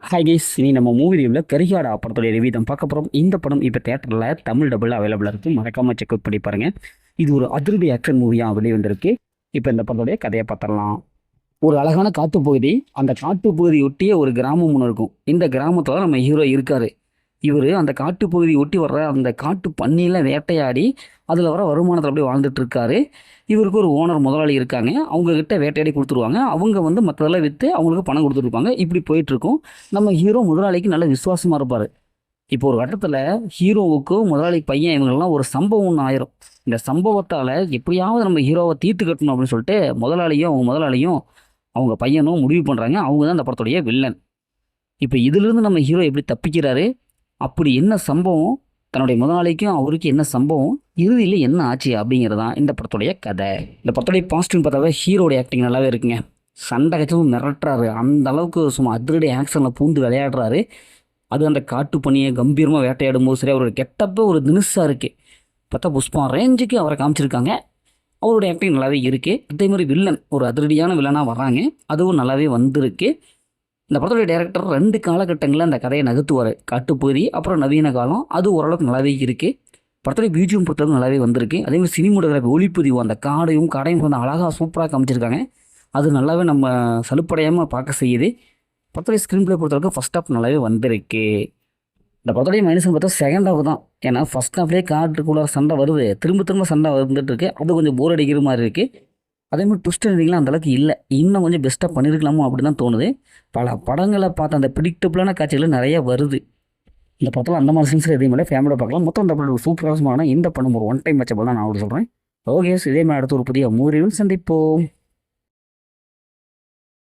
Hi guys, இனி நம்ம movie ரிவ்யூவில் கரிகாடா படத்துடைய ரிவ்யூ தான் பார்க்க போகிறோம். இந்த படம் இப்போ தேட்டரில் தமிழ் டபுள் அவைலபிளாக இருக்குது. மறக்காமல் செக் அவுட் பண்ணி பாருங்கள். இது ஒரு அதிரடி ஆக்ஷன் மூவியாக வெளியே வந்திருக்கு. இப்போ இந்த படத்துடைய கதையை பார்த்துடலாம். ஒரு அழகான காட்டுப்பகுதி, அந்த காட்டுப்பகுதி ஒட்டிய ஒரு கிராமம் ஒன்று இருக்கும். இந்த கிராமத்தில் நம்ம ஹீரோ இருக்கார். இவர் அந்த காட்டுப்பகுதி ஒட்டி வர்ற அந்த காட்டு பன்னியில் வேட்டையாடி அதில் வர வருமானத்தில் அப்படியே வாழ்ந்துட்டு இருக்காரு. இவருக்கு ஒரு ஓனர் முதலாளி இருக்காங்க. அவங்கக்கிட்ட வேட்டையாடி கொடுத்துருவாங்க. அவங்க வந்து மற்றதெல்லாம் விற்று அவங்களுக்கு பணம் கொடுத்துருப்பாங்க. இப்படி போயிட்டுருக்கும். நம்ம ஹீரோ முதலாளிக்கு நல்ல விசுவாசமாக இருப்பார். இப்போ ஒரு கட்டத்தில் ஹீரோவுக்கும் முதலாளி பையன் இவங்கெல்லாம் ஒரு சம்பவம் ஒன்று ஆயிரும். இந்த சம்பவத்தால் எப்படியாவது நம்ம ஹீரோவை தீர்த்து கட்டணும் அப்படின்னு சொல்லிட்டு முதலாளியும் அவங்க பையனும் முடிவு பண்ணுறாங்க. அவங்க தான் இந்த படத்துடைய வில்லன். இப்போ இதிலிருந்து நம்ம ஹீரோ எப்படி தப்பிக்கிறாரு, அப்படி என்ன சம்பவம், தன்னுடைய முதலாளிக்கும் அவருக்கு என்ன சம்பவம், இறுதியில் என்ன ஆச்சு அப்படிங்கிறது தான் இந்த படத்துடைய கதை. இந்த படத்துடைய பாசிட்டிவ் பார்த்தாவே ஹீரோடைய ஆக்டிங் நல்லாவே இருக்குங்க. சண்டை கச்சவும் மிரட்டுறாரு. அந்த அளவுக்கு சும்மா அதிரடி ஆக்ஷனில் பூந்து விளையாடுறாரு. அது அந்த காட்டு பணியை கம்பீரமாக வேட்டையாடும் போது சரி, அவரோட கெட்டப்போ ஒரு தினுசாக இருக்குது. பார்த்தா புஷ்பா ரேஞ்சுக்கு அவரை காமிச்சிருக்காங்க. அவருடைய ஆக்டிங் நல்லாவே இருக்குது. அதே மாதிரி வில்லன் ஒரு அதிரடியான வில்லனாக வராங்க. அதுவும் நல்லாவே வந்திருக்கு. இந்த படத்துடைய டைரக்டர் 2 காலகட்டங்களில் அந்த கதையை நகர்த்துவார். காட்டுப்பகுதி அப்புறம் நவீன காலம். அது ஓரளவுக்கு நல்லாவே இருக்குது. படத்துடைய பிஜிஎம் பொறுத்தவரைக்கும் நல்லாவே வந்திருக்கு. அதேமாதிரி சினிமோட்டோகிராஃபி ஒளிப்பதிவு அந்த கடையும் வந்து அழகாக சூப்பராக காமிச்சிருக்காங்க. அது நல்லாவே நம்ம சலுப்படையாமல் பார்க்க செய்யுது. படத்துடைய ஸ்க்ரீன் பிளே பொறுத்தவரைக்கும் ஃபஸ்ட் ஹாஃப் நல்லாவே வந்திருக்கு. இந்த படத்துடைய மைனஸ்னு பார்த்தா செகண்ட் ஹாஃப் தான். ஏன்னா ஃபஸ்ட் ஹாஃப்லேயே காட்டுக்குள்ள சண்டை வருது, திரும்ப சண்டை வந்துட்டு இருக்கு. அது கொஞ்சம் போர் அடிக்கிற மாதிரி இருக்குது. அதே மாதிரி ட்விஸ்ட் எண்டிங்லாம் அந்தளவுக்கு இல்லை. இன்னும் கொஞ்சம் பெஸ்ட்டாக பண்ணியிருக்கலாமோ அப்படி தான் தோணுது. பல படங்களை பார்த்த அந்த ப்ரிடிக்டபிளான காட்சிகள் நிறைய வருது. இந்த படத்தில் அந்த மாதிரி சீன்ஸ் எதையும் இல்லை, ஃபேமிலியாக பார்க்கலாம். மொத்தம் இந்த படம் சூப்பராக இந்த படம் ஒரு ஒன் டைம் வச்ச படம் தான் நான் அப்படி சொல்கிறேன். ஓகே, இதே மாதிரி அடுத்த ஒரு புதிய மூவியில் சந்திப்போம்.